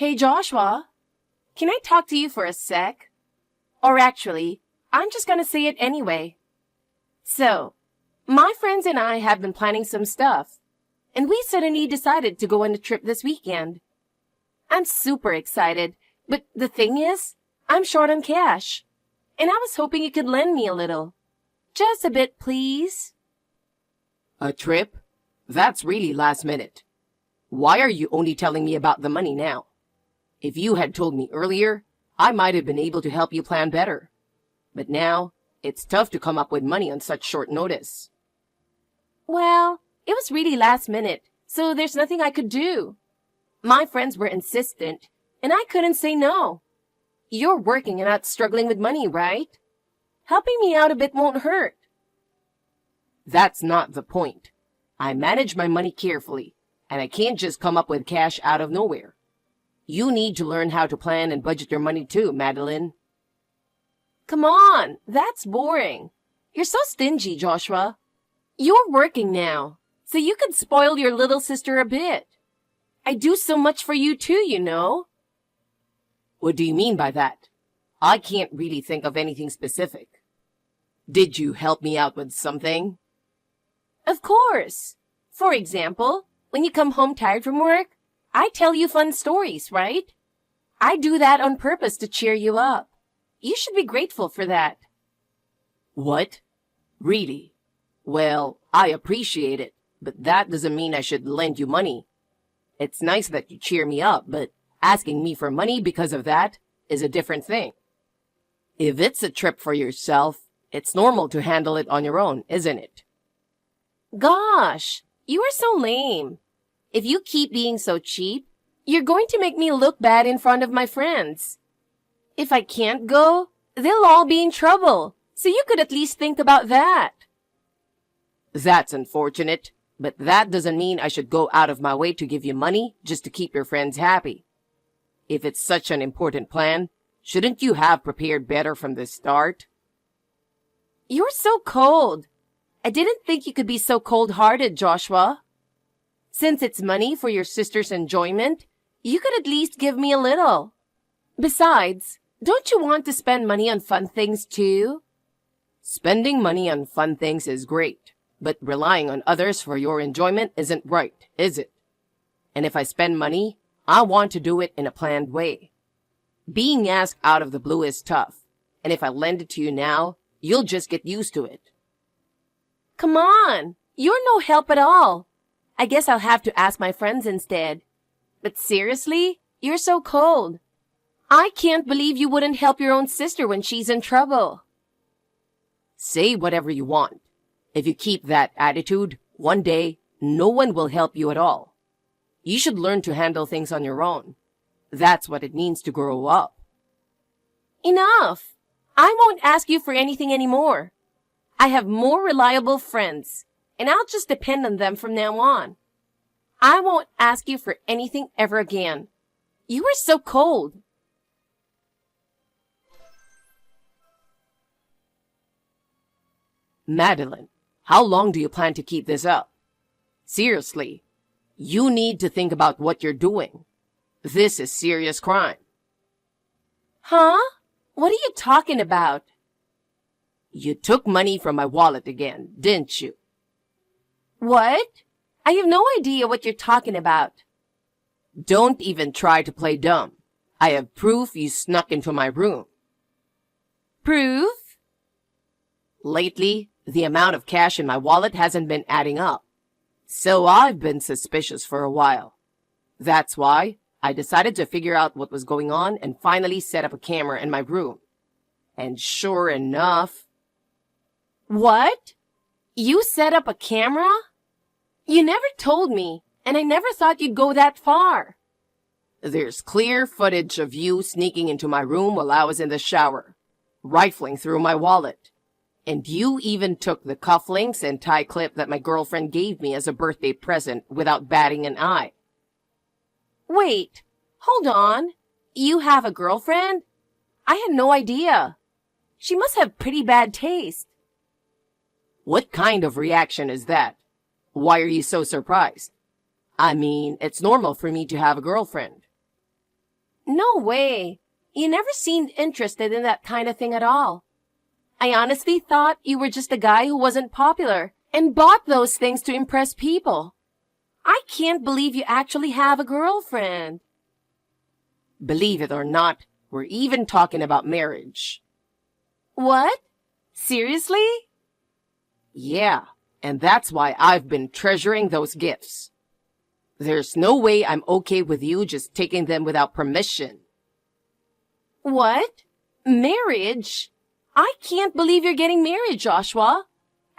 Hey Joshua, can I talk to you for a sec? Or actually, I'm just gonna say it anyway. So, my friends and I have been planning some stuff, and we suddenly decided to go on a trip this weekend. I'm super excited, but the thing is, I'm short on cash, and I was hoping you could lend me a little. Just a bit, please. A trip? That's really last minute. Why are you only telling me about the money now? If you had told me earlier, I might have been able to help you plan better. But now, it's tough to come up with money on such short notice. Well, it was really last minute, so there's nothing I could do. My friends were insistent, and I couldn't say no. You're working and not struggling with money, right? Helping me out a bit won't hurt. That's not the point. I manage my money carefully, and I can't just come up with cash out of nowhere. You need to learn how to plan and budget your money too, Madeline. Come on, that's boring. You're so stingy, Joshua. You're working now, so you could spoil your little sister a bit. I do so much for you too, you know. What do you mean by that? I can't really think of anything specific. Did you help me out with something? Of course. For example, when you come home tired from work, I tell you fun stories, right? I do that on purpose to cheer you up. You should be grateful for that. What? Really? Well, I appreciate it, but that doesn't mean I should lend you money. It's nice that you cheer me up, but asking me for money because of that is a different thing. If it's a trip for yourself, it's normal to handle it on your own, isn't it? Gosh, you are so lame. If you keep being so cheap, you're going to make me look bad in front of my friends. If I can't go, they'll all be in trouble, so you could at least think about that. That's unfortunate, but that doesn't mean I should go out of my way to give you money just to keep your friends happy. If it's such an important plan, shouldn't you have prepared better from the start? You're so cold. I didn't think you could be so cold-hearted, Joshua. Since it's money for your sister's enjoyment, you could at least give me a little. Besides, don't you want to spend money on fun things too? Spending money on fun things is great, but relying on others for your enjoyment isn't right, is it? And if I spend money, I want to do it in a planned way. Being asked out of the blue is tough, and if I lend it to you now, you'll just get used to it. Come on, you're no help at all. I guess I'll have to ask my friends instead. But seriously, you're so cold. I can't believe you wouldn't help your own sister when she's in trouble. Say whatever you want. If you keep that attitude, one day, no one will help you at all. You should learn to handle things on your own. That's what it means to grow up. Enough! I won't ask you for anything anymore. I have more reliable friends, and I'll just depend on them from now on. I won't ask you for anything ever again. You are so cold. Madeline, how long do you plan to keep this up? Seriously, you need to think about what you're doing. This is serious crime. Huh? What are you talking about? You took money from my wallet again, didn't you? What? I have no idea what you're talking about. Don't even try to play dumb. I have proof you snuck into my room. Proof? Lately, the amount of cash in my wallet hasn't been adding up. So I've been suspicious for a while. That's why I decided to figure out what was going on and finally set up a camera in my room. And sure enough... What? You set up a camera? You never told me, and I never thought you'd go that far. There's clear footage of you sneaking into my room while I was in the shower, rifling through my wallet. And you even took the cufflinks and tie clip that my girlfriend gave me as a birthday present without batting an eye. Wait, hold on. You have a girlfriend? I had no idea. She must have pretty bad taste. What kind of reaction is that? Why are you so surprised? I mean, it's normal for me to have a girlfriend. No way. You never seemed interested in that kind of thing at all. I honestly thought you were just a guy who wasn't popular and bought those things to impress people. I can't believe you actually have a girlfriend. Believe it or not, we're even talking about marriage. What? Seriously? Yeah, and that's why I've been treasuring those gifts. There's no way I'm okay with you just taking them without permission. What? Marriage? I can't believe you're getting married, Joshua.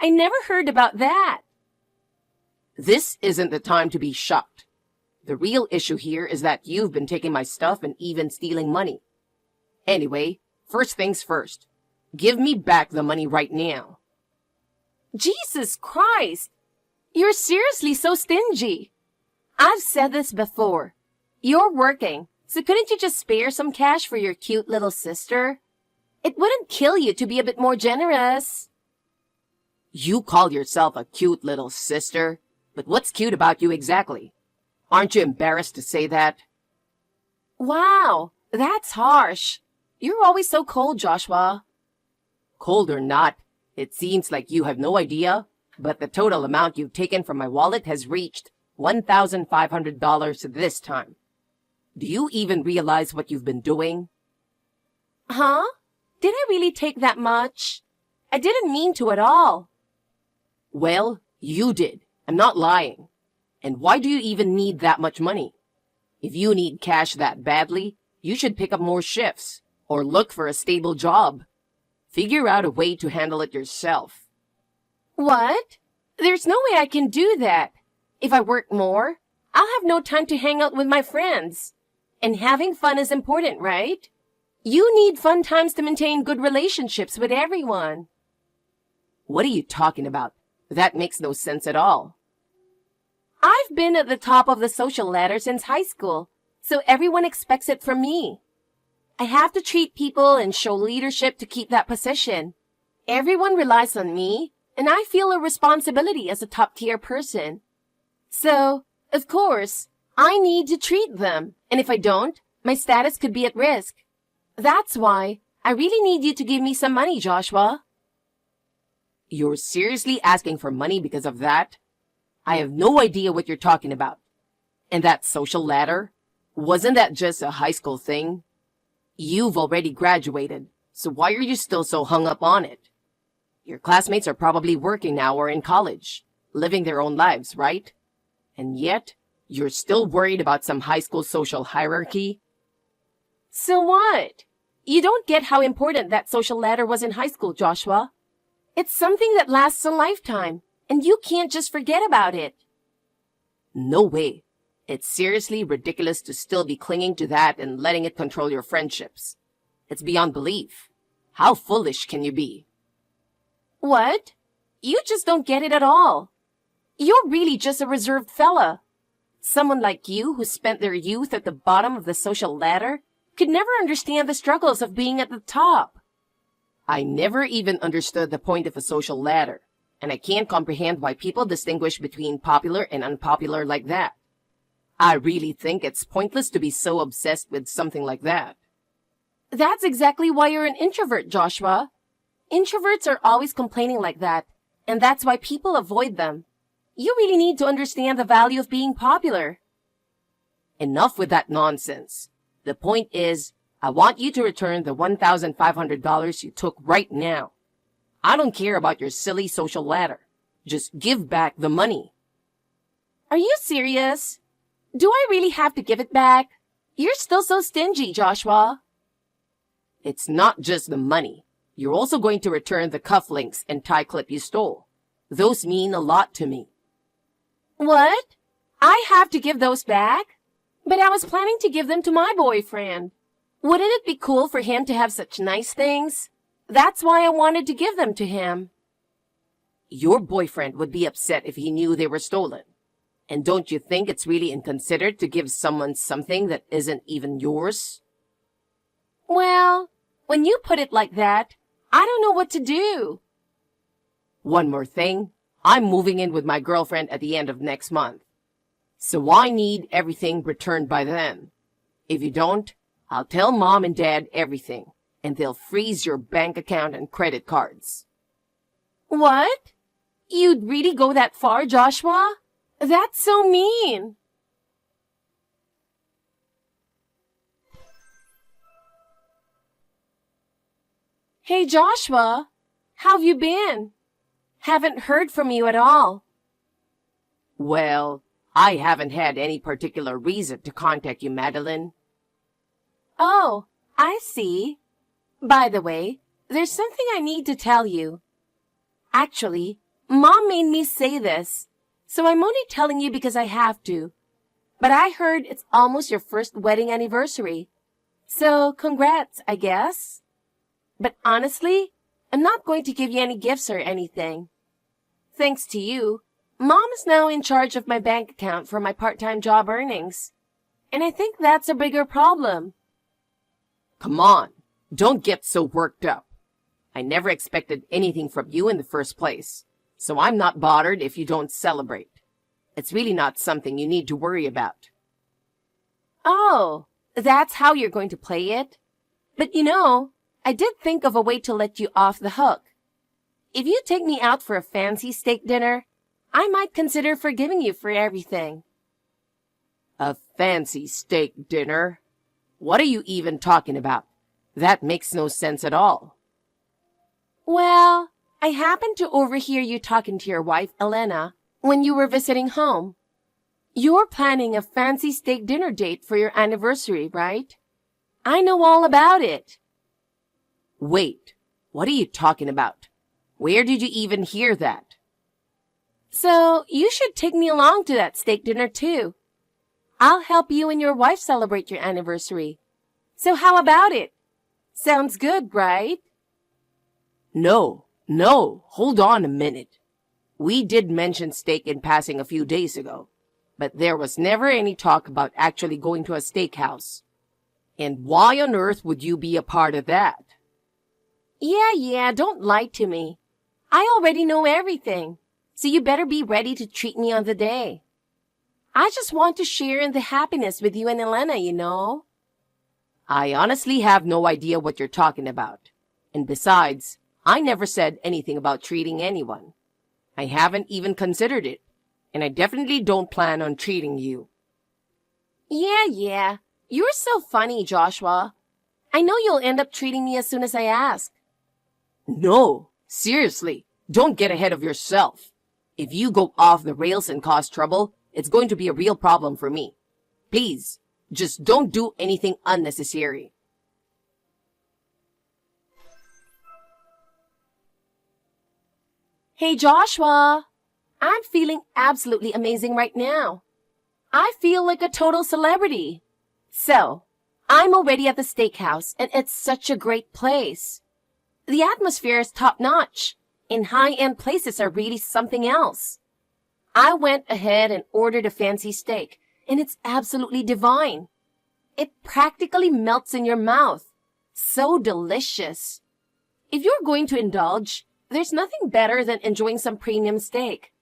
I never heard about that. This isn't the time to be shocked. The real issue here is that you've been taking my stuff and even stealing money. Anyway, first things first. Give me back the money right now. Jesus Christ! You're seriously so stingy. I've said this before. You're working, so couldn't you just spare some cash for your cute little sister? It wouldn't kill you to be a bit more generous. You call yourself a cute little sister, but what's cute about you exactly? Aren't you embarrassed to say that? Wow, that's harsh. You're always so cold, Joshua. Cold or not, it seems like you have no idea, but the total amount you've taken from my wallet has reached $1,500 this time. Do you even realize what you've been doing? Huh? Did I really take that much? I didn't mean to at all. Well, you did. I'm not lying. And why do you even need that much money? If you need cash that badly, you should pick up more shifts or look for a stable job. Figure out a way to handle it yourself. What? There's no way I can do that. If I work more, I'll have no time to hang out with my friends. And having fun is important, right? You need fun times to maintain good relationships with everyone. What are you talking about? That makes no sense at all. I've been at the top of the social ladder since high school, so everyone expects it from me. I have to treat people and show leadership to keep that position. Everyone relies on me, and I feel a responsibility as a top-tier person. So, of course, I need to treat them, and if I don't, my status could be at risk. That's why I really need you to give me some money, Joshua. You're seriously asking for money because of that? I have no idea what you're talking about. And that social ladder? Wasn't that just a high school thing? You've already graduated, so why are you still so hung up on it? Your classmates are probably working now or in college, living their own lives, right? And yet, you're still worried about some high school social hierarchy? So what? You don't get how important that social ladder was in high school, Joshua. It's something that lasts a lifetime, and you can't just forget about it. No way. It's seriously ridiculous to still be clinging to that and letting it control your friendships. It's beyond belief. How foolish can you be? What? You just don't get it at all. You're really just a reserved fella. Someone like you who spent their youth at the bottom of the social ladder could never understand the struggles of being at the top. I never even understood the point of a social ladder, and I can't comprehend why people distinguish between popular and unpopular like that. I really think it's pointless to be so obsessed with something like that. That's exactly why you're an introvert, Joshua. Introverts are always complaining like that, and that's why people avoid them. You really need to understand the value of being popular. Enough with that nonsense. The point is, I want you to return the $1,500 you took right now. I don't care about your silly social ladder. Just give back the money. Are you serious? Do I really have to give it back? You're still so stingy, Joshua. It's not just the money. You're also going to return the cufflinks and tie clip you stole. Those mean a lot to me. What? I have to give those back? But I was planning to give them to my boyfriend. Wouldn't it be cool for him to have such nice things? That's why I wanted to give them to him. Your boyfriend would be upset if he knew they were stolen. And don't you think it's really inconsiderate to give someone something that isn't even yours? Well, when you put it like that, I don't know what to do. One more thing. I'm moving in with my girlfriend at the end of next month. So I need everything returned by then. If you don't, I'll tell Mom and Dad everything, and they'll freeze your bank account and credit cards. What? You'd really go that far, Joshua? That's so mean. Hey, Joshua, how've you been? Haven't heard from you at all. Well, I haven't had any particular reason to contact you, Madeline. Oh, I see. By the way, there's something I need to tell you. Actually, Mom made me say this, so I'm only telling you because I have to. But I heard it's almost your first wedding anniversary. So, congrats, I guess. But honestly, I'm not going to give you any gifts or anything. Thanks to you, Mom is now in charge of my bank account for my part-time job earnings. And I think that's a bigger problem. Come on, don't get so worked up. I never expected anything from you in the first place, so I'm not bothered if you don't celebrate. It's really not something you need to worry about. Oh, that's how you're going to play it? But I did think of a way to let you off the hook. If you take me out for a fancy steak dinner, I might consider forgiving you for everything. A fancy steak dinner? What are you even talking about? That makes no sense at all. Well, I happened to overhear you talking to your wife, Elena, when you were visiting home. You're planning a fancy steak dinner date for your anniversary, right? I know all about it. Wait, what are you talking about? Where did you even hear that? So, you should take me along to that steak dinner too. I'll help you and your wife celebrate your anniversary. So how about it? Sounds good, right? No, hold on a minute. We did mention steak in passing a few days ago, but there was never any talk about actually going to a steakhouse. And why on earth would you be a part of that? Yeah, don't lie to me. I already know everything, so you better be ready to treat me on the day. I just want to share in the happiness with you and Elena. I honestly have no idea what you're talking about. And besides, I never said anything about treating anyone. I haven't even considered it, and I definitely don't plan on treating you. Yeah. You're so funny, Joshua. I know you'll end up treating me as soon as I ask. No, seriously, don't get ahead of yourself. If you go off the rails and cause trouble, it's going to be a real problem for me. Please, just don't do anything unnecessary. Hey, Joshua, I'm feeling absolutely amazing right now. I feel like a total celebrity. So, I'm already at the steakhouse, and it's such a great place. The atmosphere is top-notch, and high-end places are really something else. I went ahead and ordered a fancy steak, and it's absolutely divine. It practically melts in your mouth. So delicious. If you're going to indulge, there's nothing better than enjoying some premium steak.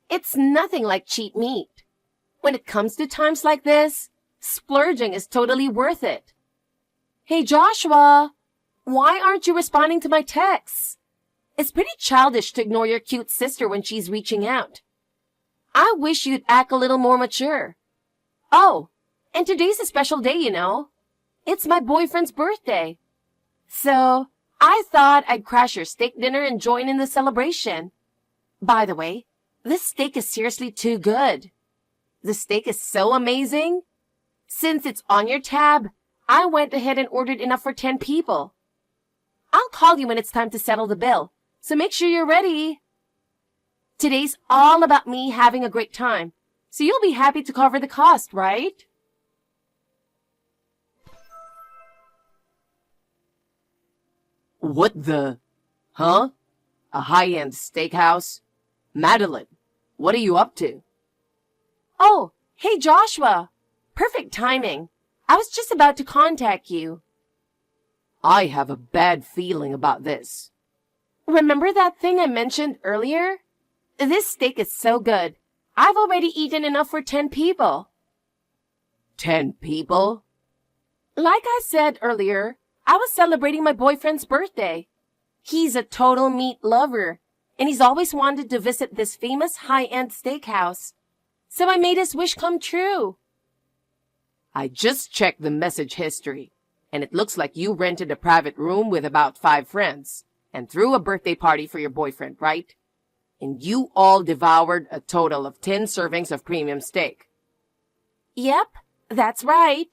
It's nothing like cheap meat. When it comes to times like this, splurging is totally worth it. Hey, Joshua, why aren't you responding to my texts? It's pretty childish to ignore your cute sister when she's reaching out. I wish you'd act a little more mature. Oh, and today's a special day, It's my boyfriend's birthday. So, I thought I'd crash your steak dinner and join in the celebration. By the way, this steak is seriously too good. The steak is so amazing. Since it's on your tab, I went ahead and ordered enough for 10 people. I'll call you when it's time to settle the bill, so make sure you're ready. Today's all about me having a great time, so you'll be happy to cover the cost, right? What the? Huh? A high-end steakhouse? Madeline, what are you up to? Oh, hey Joshua. Perfect timing. I was just about to contact you. I have a bad feeling about this. Remember that thing I mentioned earlier? This steak is so good. I've already eaten enough for 10 people. 10 people? Like I said earlier, I was celebrating my boyfriend's birthday. He's a total meat lover, and he's always wanted to visit this famous high-end steakhouse. So I made his wish come true. I just checked the message history, and it looks like you rented a private room with about 5 friends and threw a birthday party for your boyfriend, right? And you all devoured a total of 10 servings of premium steak. Yep, that's right.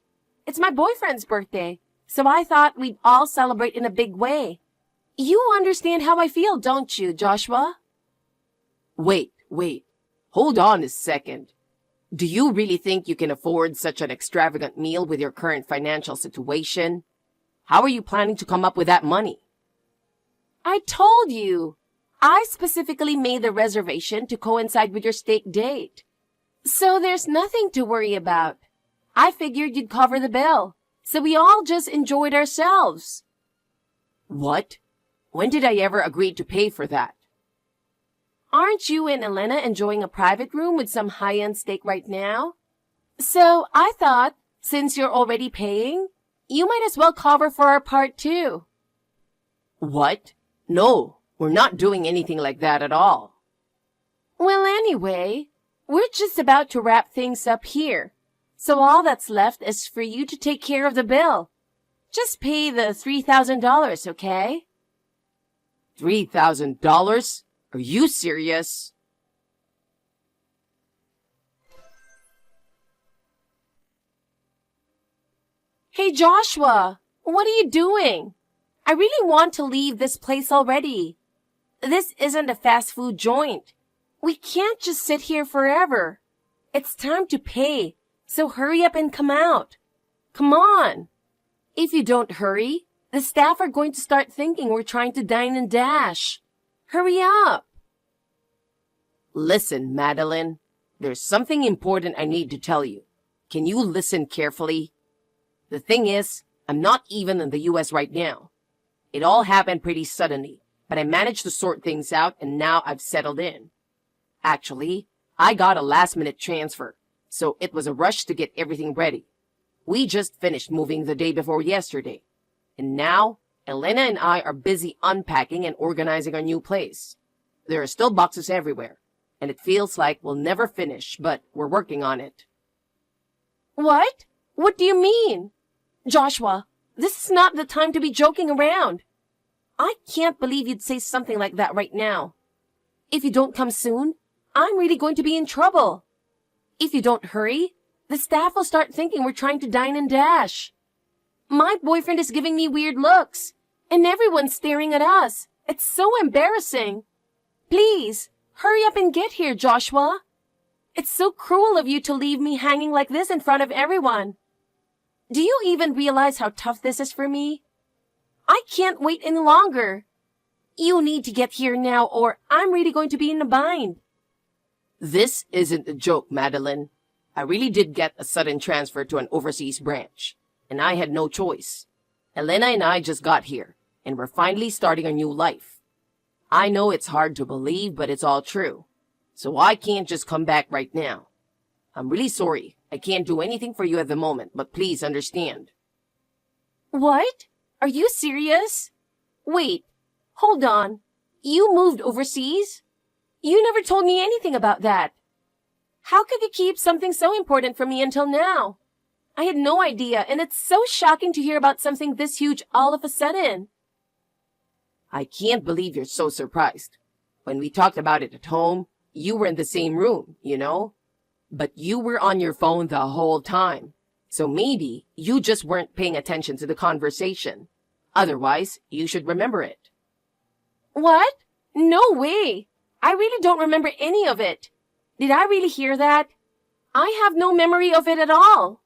It's my boyfriend's birthday, so I thought we'd all celebrate in a big way. You understand how I feel, don't you, Joshua? Wait. Hold on a second. Do you really think you can afford such an extravagant meal with your current financial situation? How are you planning to come up with that money? I told you. I specifically made the reservation to coincide with your steak date. So there's nothing to worry about. I figured you'd cover the bill, so we all just enjoyed ourselves. What? When did I ever agree to pay for that? Aren't you and Elena enjoying a private room with some high-end steak right now? So I thought, since you're already paying, you might as well cover for our part too. What? No, we're not doing anything like that at all. Well, anyway, we're just about to wrap things up here. So all that's left is for you to take care of the bill. Just pay the $3,000, okay? $3,000? Are you serious? Hey, Joshua, what are you doing? I really want to leave this place already. This isn't a fast food joint. We can't just sit here forever. It's time to pay, so hurry up and come out. Come on. If you don't hurry, the staff are going to start thinking we're trying to dine and dash. Hurry up. Listen, Madeline, there's something important I need to tell you. Can you listen carefully? The thing is, I'm not even in the US right now. It all happened pretty suddenly, but I managed to sort things out and now I've settled in. Actually, I got a last-minute transfer, so it was a rush to get everything ready. We just finished moving the day before yesterday, and now Elena and I are busy unpacking and organizing our new place. There are still boxes everywhere, and it feels like we'll never finish, but we're working on it. What? What do you mean? Joshua, this is not the time to be joking around. I can't believe you'd say something like that right now. If you don't come soon, I'm really going to be in trouble. If you don't hurry, the staff will start thinking we're trying to dine and dash. My boyfriend is giving me weird looks, and everyone's staring at us. It's so embarrassing. Please, hurry up and get here, Joshua. It's so cruel of you to leave me hanging like this in front of everyone. Do you even realize how tough this is for me? I can't wait any longer. You need to get here now or I'm really going to be in a bind. This isn't a joke, Madeline. I really did get a sudden transfer to an overseas branch, and I had no choice. Elena and I just got here, and we're finally starting a new life. I know it's hard to believe, but it's all true. So I can't just come back right now. I'm really sorry. I can't do anything for you at the moment, but please understand. What? Are you serious? Wait, hold on. You moved overseas? You never told me anything about that. How could you keep something so important from me until now? I had no idea, and it's so shocking to hear about something this huge all of a sudden. I can't believe you're so surprised. When we talked about it at home, you were in the same room, you know? But you were on your phone the whole time. So maybe you just weren't paying attention to the conversation. Otherwise, you should remember it. What? No way. I really don't remember any of it. Did I really hear that? I have no memory of it at all.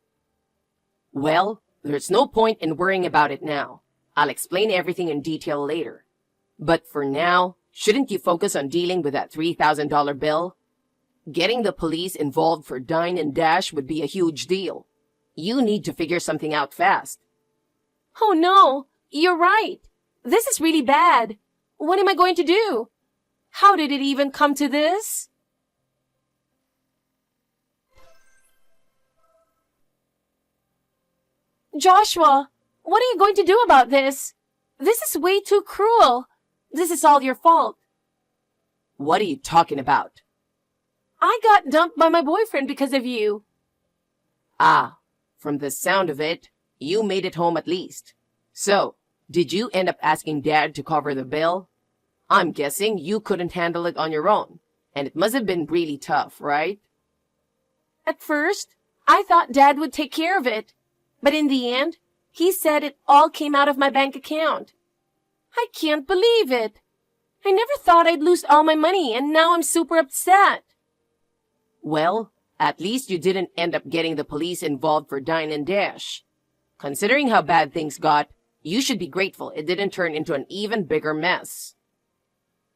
Well, there's no point in worrying about it now. I'll explain everything in detail later. But for now, shouldn't you focus on dealing with that $3,000 bill? Getting the police involved for dine and dash would be a huge deal. You need to figure something out fast. Oh no, you're right. This is really bad. What am I going to do? How did it even come to this? Joshua, what are you going to do about this? This is way too cruel. This is all your fault. What are you talking about? I got dumped by my boyfriend because of you. Ah, from the sound of it, you made it home at least. So, did you end up asking Dad to cover the bill? I'm guessing you couldn't handle it on your own, and it must have been really tough, right? At first, I thought Dad would take care of it, but in the end, he said it all came out of my bank account. I can't believe it. I never thought I'd lose all my money, and now I'm super upset. Well, at least you didn't end up getting the police involved for Dine and Dash. Considering how bad things got, you should be grateful it didn't turn into an even bigger mess.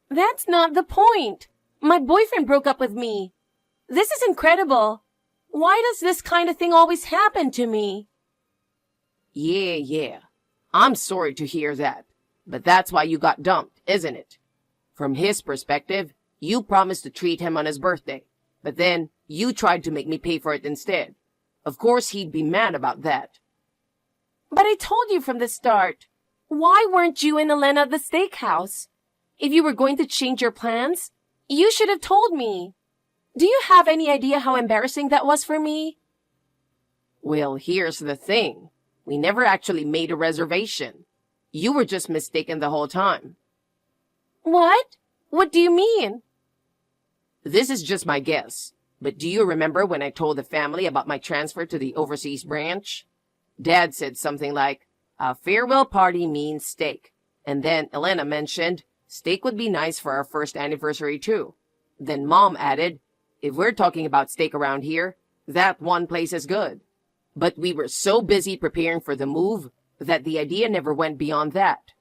That's not the point. My boyfriend broke up with me. This is incredible. Why does this kind of thing always happen to me? Yeah. I'm sorry to hear that. But that's why you got dumped, isn't it? From his perspective, you promised to treat him on his birthday. But then, you tried to make me pay for it instead. Of course he'd be mad about that. But I told you from the start. Why weren't you and Elena at the steakhouse? If you were going to change your plans, you should have told me. Do you have any idea how embarrassing that was for me? Well, here's the thing. We never actually made a reservation. You were just mistaken the whole time. What? What do you mean? This is just my guess. But do you remember when I told the family about my transfer to the overseas branch? Dad said something like, a farewell party means steak. And then Elena mentioned, steak would be nice for our first anniversary too. Then Mom added, if we're talking about steak around here, that one place is good. But we were so busy preparing for the move that the idea never went beyond that.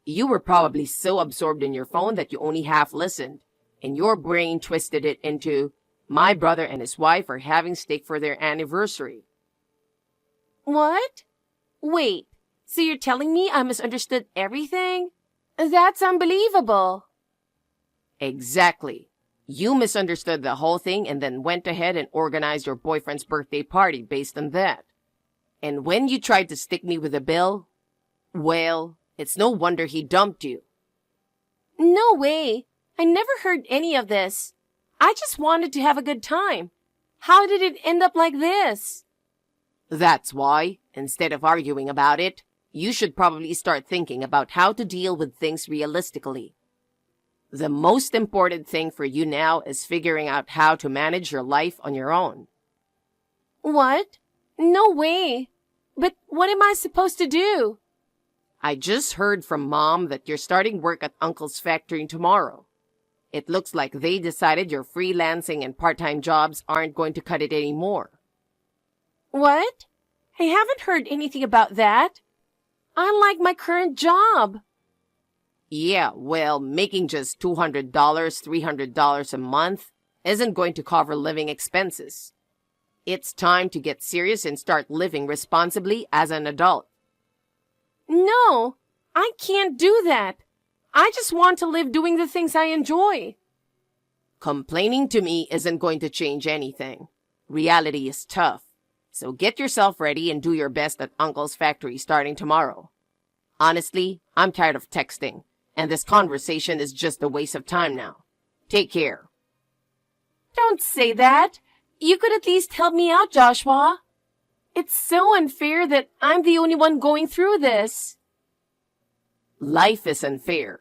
You were probably so absorbed in your phone that you only half listened, and your brain twisted it into, my brother and his wife are having steak for their anniversary. What? Wait, so you're telling me I misunderstood everything? That's unbelievable. Exactly. You misunderstood the whole thing and then went ahead and organized your boyfriend's birthday party based on that. And when you tried to stick me with a bill, well, it's no wonder he dumped you. No way. I never heard any of this. I just wanted to have a good time. How did it end up like this? That's why, instead of arguing about it, you should probably start thinking about how to deal with things realistically. The most important thing for you now is figuring out how to manage your life on your own. What? No way. But what am I supposed to do? I just heard from Mom that you're starting work at Uncle's factory tomorrow. It looks like they decided your freelancing and part-time jobs aren't going to cut it anymore. What? I haven't heard anything about that. I like my current job. Yeah, well, making just $200, $300 a month isn't going to cover living expenses. It's time to get serious and start living responsibly as an adult. No, I can't do that. I just want to live doing the things I enjoy. Complaining to me isn't going to change anything. Reality is tough. So get yourself ready and do your best at Uncle's factory starting tomorrow. Honestly, I'm tired of texting, and this conversation is just a waste of time now. Take care. Don't say that. You could at least help me out, Joshua. It's so unfair that I'm the only one going through this. Life is unfair.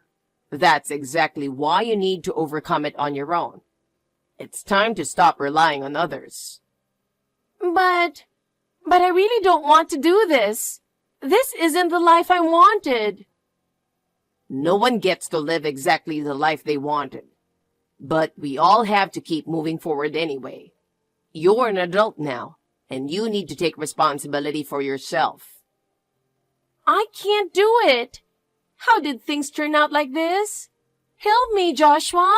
That's exactly why you need to overcome it on your own. It's time to stop relying on others. But I really don't want to do this. This isn't the life I wanted. No one gets to live exactly the life they wanted. But we all have to keep moving forward anyway. You're an adult now, and you need to take responsibility for yourself. I can't do it. How did things turn out like this? Help me, Joshua.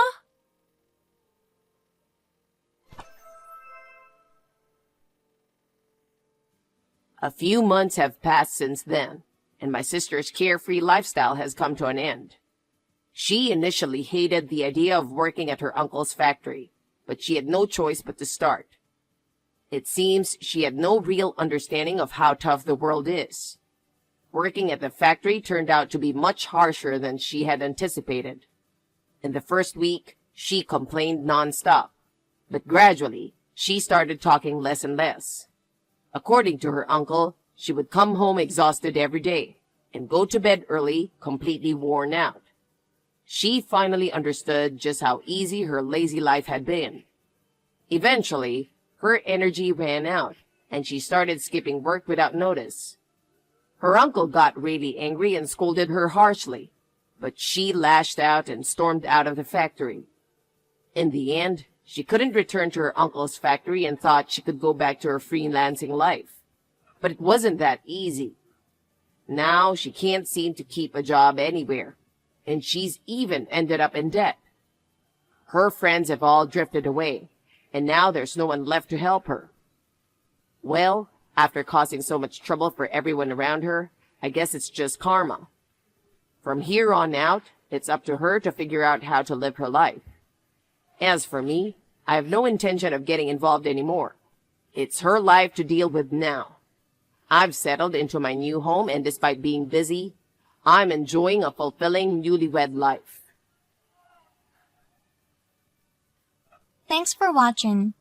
A few months have passed since then, and my sister's carefree lifestyle has come to an end. She initially hated the idea of working at her uncle's factory, but she had no choice but to start. It seems she had no real understanding of how tough the world is. Working at the factory turned out to be much harsher than she had anticipated. In the first week, she complained nonstop, but gradually, she started talking less and less. According to her uncle, she would come home exhausted every day and go to bed early, completely worn out. She finally understood just how easy her lazy life had been. Eventually, her energy ran out, and she started skipping work without notice. Her uncle got really angry and scolded her harshly, but she lashed out and stormed out of the factory. In the end, she couldn't return to her uncle's factory and thought she could go back to her freelancing life. But it wasn't that easy. Now she can't seem to keep a job anywhere, and she's even ended up in debt. Her friends have all drifted away, and now there's no one left to help her. Well, after causing so much trouble for everyone around her, I guess it's just karma. From here on out, it's up to her to figure out how to live her life. As for me, I have no intention of getting involved anymore. It's her life to deal with now. I've settled into my new home, and despite being busy, I'm enjoying a fulfilling newlywed life. Thanks for watching.